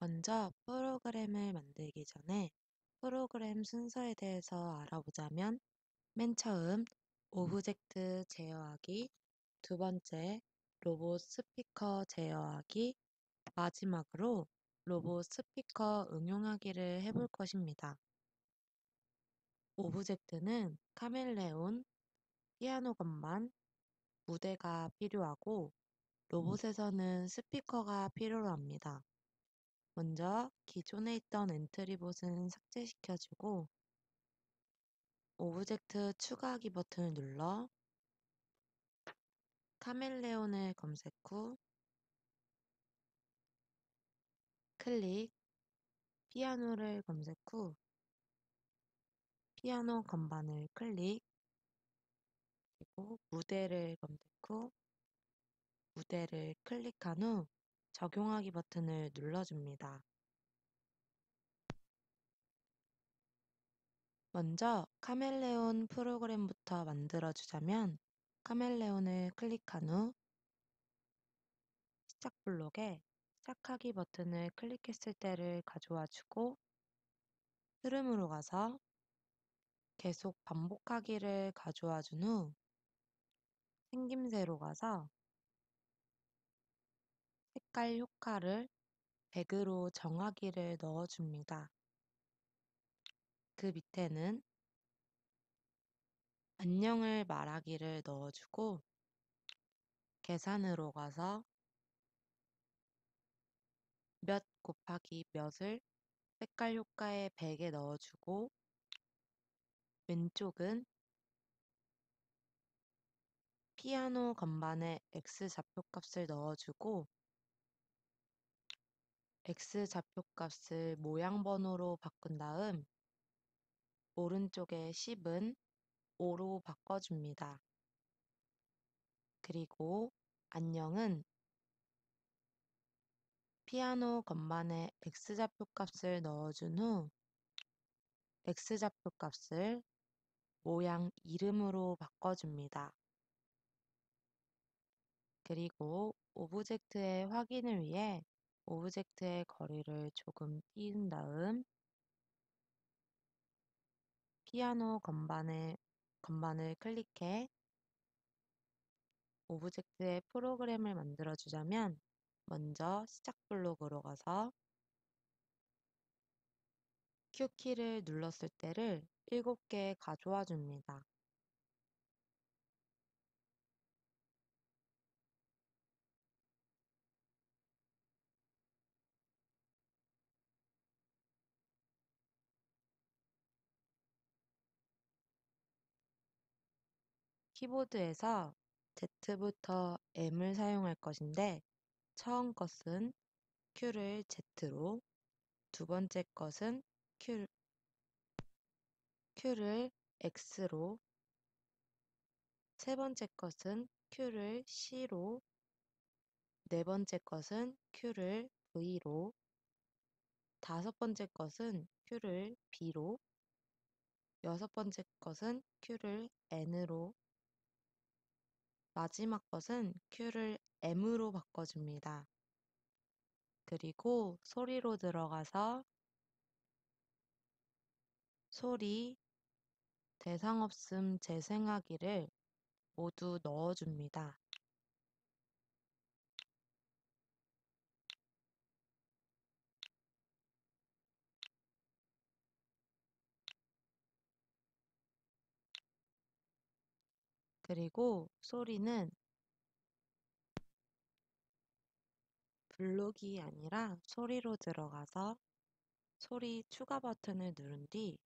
먼저 프로그램을 만들기 전에 프로그램 순서에 대해서 알아보자면 맨 처음 오브젝트 제어하기, 두 번째 로봇 스피커 제어하기, 마지막으로 로봇 스피커 응용하기를 해볼 것입니다. 오브젝트는 카멜레온, 피아노 건반, 무대가 필요하고 로봇에서는 스피커가 필요로 합니다. 먼저 기존에 있던 엔트리봇은 삭제시켜주고 오브젝트 추가하기 버튼을 눌러 카멜레온을 검색 후 클릭, 피아노를 검색 후 피아노 건반을 클릭, 그리고 무대를 검색 후 무대를 클릭한 후 적용하기 버튼을 눌러줍니다. 먼저 카멜레온 프로그램부터 만들어주자면 카멜레온을 클릭한 후 시작 블록에 시작하기 버튼을 클릭했을 때를 가져와 주고 흐름으로 가서 계속 반복하기를 가져와 준 후 생김새로 가서 색깔 효과를 100으로 정하기를 넣어줍니다. 그 밑에는 안녕을 말하기를 넣어주고 계산으로 가서 몇 곱하기 몇을 색깔 효과의 100에 넣어주고 왼쪽은 피아노 건반에 X 좌표값을 넣어주고 X 좌표값을 모양 번호로 바꾼 다음 오른쪽의 10은 5로 바꿔줍니다. 그리고 안녕은 피아노 건반에 X좌표 값을 넣어준 후 X좌표 값을 모양 이름으로 바꿔줍니다. 그리고 오브젝트의 확인을 위해 오브젝트의 거리를 조금 띄운 다음 피아노 건반을 클릭해 오브젝트의 프로그램을 만들어주자면 먼저 시작 블록으로 가서 Q키를 눌렀을 때를 7개 가져와 줍니다. 키보드에서 Z부터 M을 사용할 것인데 처음 것은 Q를 Z로, 두 번째 것은 Q를 X로, 세 번째 것은 Q를 C로, 네 번째 것은 Q를 V로, 다섯 번째 것은 Q를 B로, 여섯 번째 것은 Q를 N으로, 마지막 것은 Q를 M으로 바꿔줍니다. 그리고 소리로 들어가서 소리, 대상 없음 재생하기를 모두 넣어줍니다. 그리고 소리는 블록이 아니라 소리로 들어가서 소리 추가 버튼을 누른 뒤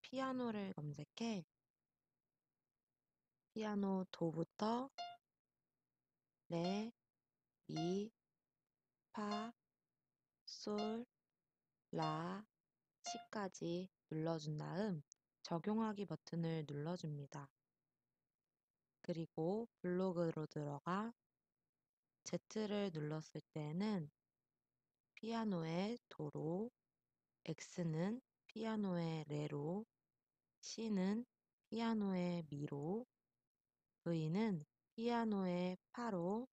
피아노를 검색해 피아노 도부터 레, 미, 파, 솔, 라, 시까지 눌러준 다음 적용하기 버튼을 눌러줍니다. 그리고 블록으로 들어가 Z를 눌렀을 때는 피아노의 도로, X는 피아노의 레로, C는 피아노의 미로, V는 피아노의 파로,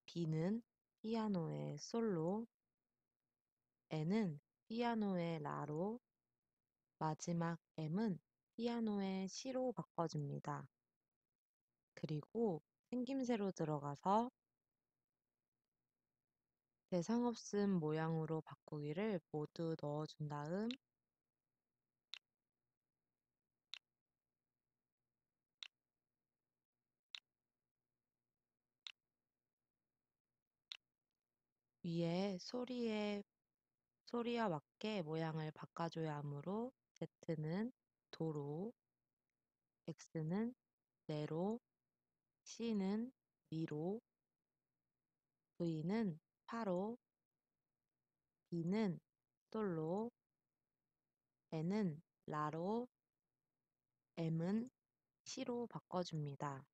B는 피아노의 솔로, N은 피아노의 라로, 마지막 M은 피아노의 시로 바꿔줍니다. 그리고 생김새로 들어가서 대상 없음 모양으로 바꾸기를 모두 넣어준 다음 위에 소리와 맞게 모양을 바꿔줘야 하므로 Z는 도로, X는 레로, C는 미로, V는 파로, B는 솔로, N은 라로, M은 시로 바꿔줍니다.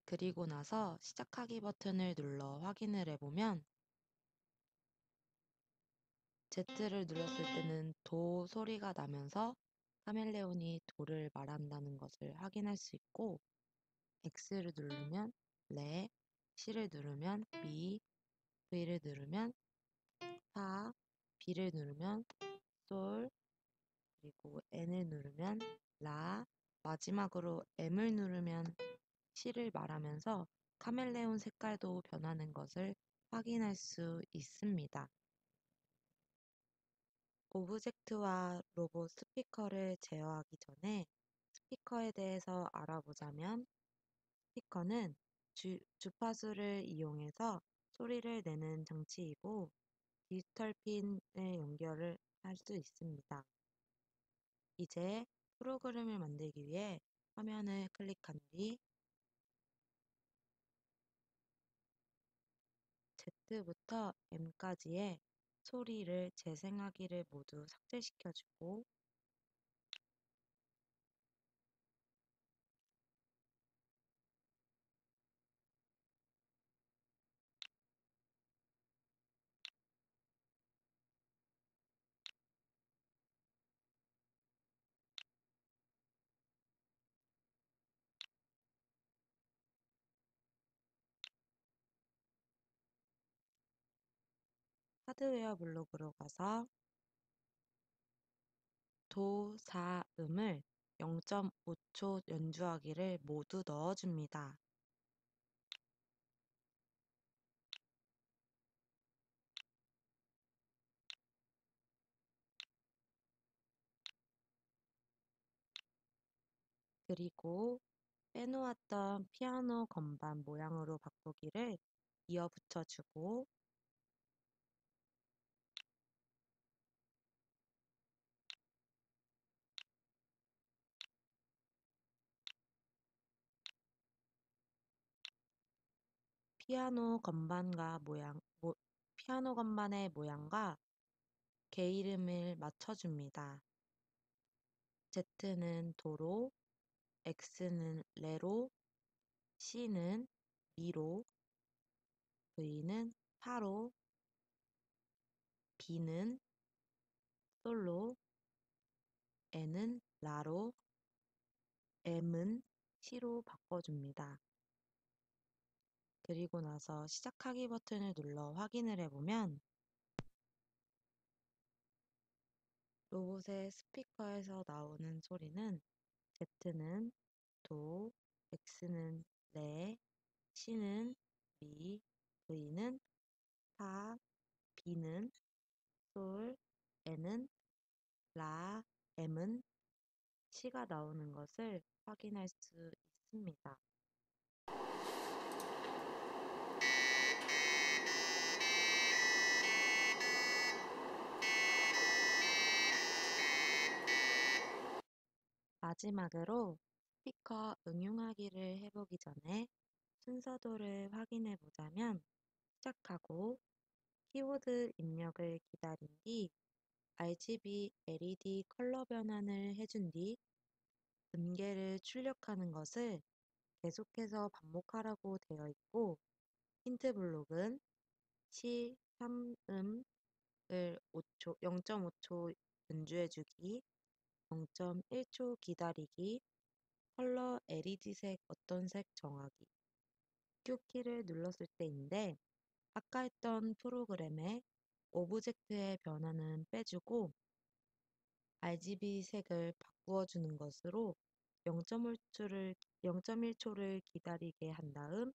그리고 나서 시작하기 버튼을 눌러 확인을 해보면 Z를 눌렀을 때는 도 소리가 나면서 카멜레온이 도를 말한다는 것을 확인할 수 있고 X를 누르면 레, C를 누르면 미, V를 누르면 파, B를 누르면 솔, 그리고 N을 누르면 라, 마지막으로 M을 누르면 C를 말하면서 카멜레온 색깔도 변하는 것을 확인할 수 있습니다. 오브젝트와 로봇 스피커를 제어하기 전에 스피커에 대해서 알아보자면 스피커는 주파수를 이용해서 소리를 내는 장치이고 디지털 핀을 연결을 할 수 있습니다. 이제 프로그램을 만들기 위해 화면을 클릭한 뒤 Z부터 M까지의 소리를 재생하기를 모두 삭제시켜주고 하드웨어 블록으로 가서 도, 사, 음을 0.5초 연주하기를 모두 넣어줍니다. 그리고 빼놓았던 피아노 건반 모양으로 바꾸기를 이어 붙여주고 피아노 건반의 모양과 게이름을 맞춰줍니다. Z는 도로, X는 레로, C는 미로, V는 파로, B는 솔로, N은 라로, M은 시로 바꿔줍니다. 그리고 나서 시작하기 버튼을 눌러 확인을 해보면 로봇의 스피커에서 나오는 소리는 Z는 도, X는 레, C는 미, V는 파, B는 솔, N은 라, M은 시가 나오는 것을 확인할 수 있습니다. 마지막으로 스피커 응용하기를 해보기 전에 순서도를 확인해 보자면 시작하고 키보드 입력을 기다린 뒤 RGB LED 컬러 변환을 해준 뒤 음계를 출력하는 것을 계속해서 반복하라고 되어 있고 힌트 블록은 시, 3음을 0.5초 연주해주기, 0.1초 기다리기, 컬러 LED색 어떤 색 정하기, Q키를 눌렀을 때인데 아까 했던 프로그램에 오브젝트의 변화는 빼주고 RGB 색을 바꾸어 주는 것으로 0.1초를 기다리게 한 다음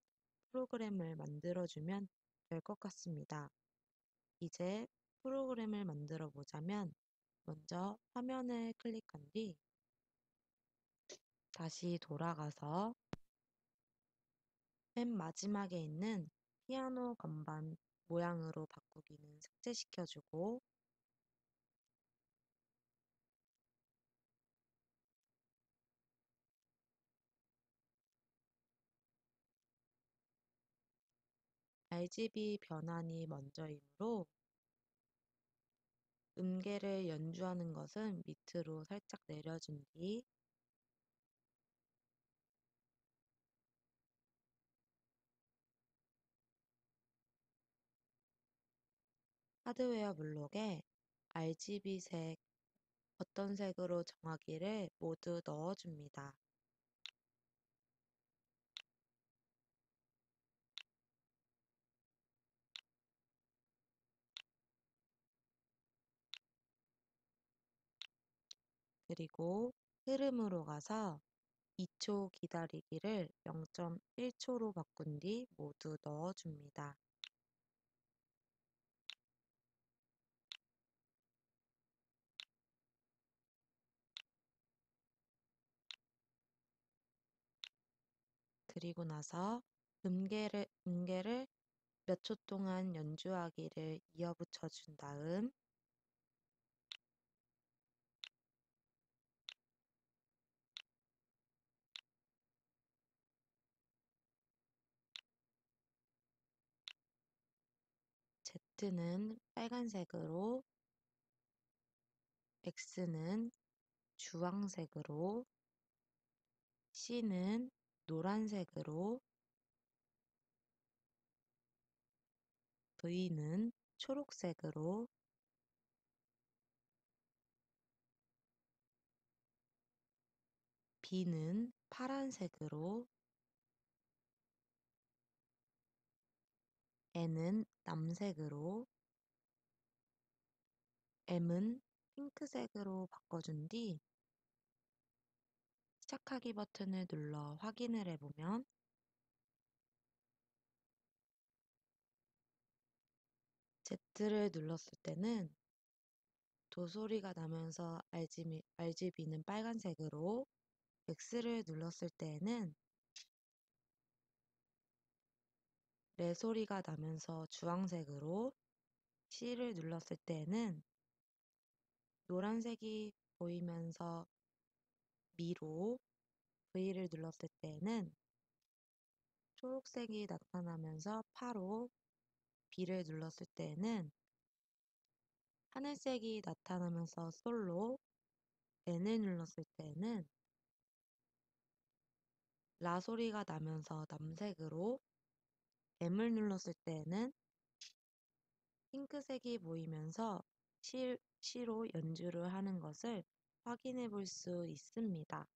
프로그램을 만들어주면 될 것 같습니다. 이제 프로그램을 만들어 보자면 먼저 화면을 클릭한 뒤 다시 돌아가서 맨 마지막에 있는 피아노 건반 모양으로 바꾸기는 삭제시켜주고 RGB 변환이 먼저이므로 음계를 연주하는 것은 밑으로 살짝 내려준 뒤 하드웨어 블록에 RGB 색, 어떤 색으로 정하기를 모두 넣어줍니다. 그리고 흐름으로 가서 2초 기다리기를 0.1초로 바꾼 뒤 모두 넣어줍니다. 그리고 나서 음계를 몇 초 동안 연주하기를 이어붙여 준 다음 Z는 빨간색으로, X는 주황색으로, C는 노란색으로, V는 초록색으로, B는 파란색으로, N은 남색으로, M은 핑크색으로 바꿔준 뒤 시작하기 버튼을 눌러 확인을 해보면 Z를 눌렀을 때는 도소리가 나면서 RGB는 빨간색으로, X를 눌렀을 때에는 레 소리가 나면서 주황색으로, C를 눌렀을 때에는 노란색이 보이면서 미로, V를 눌렀을 때에는 초록색이 나타나면서 파로, B를 눌렀을 때에는 하늘색이 나타나면서 솔로, N을 눌렀을 때에는 라 소리가 나면서 남색으로, M을 눌렀을 때에는 핑크색이 보이면서 C로 연주를 하는 것을 확인해 볼 수 있습니다.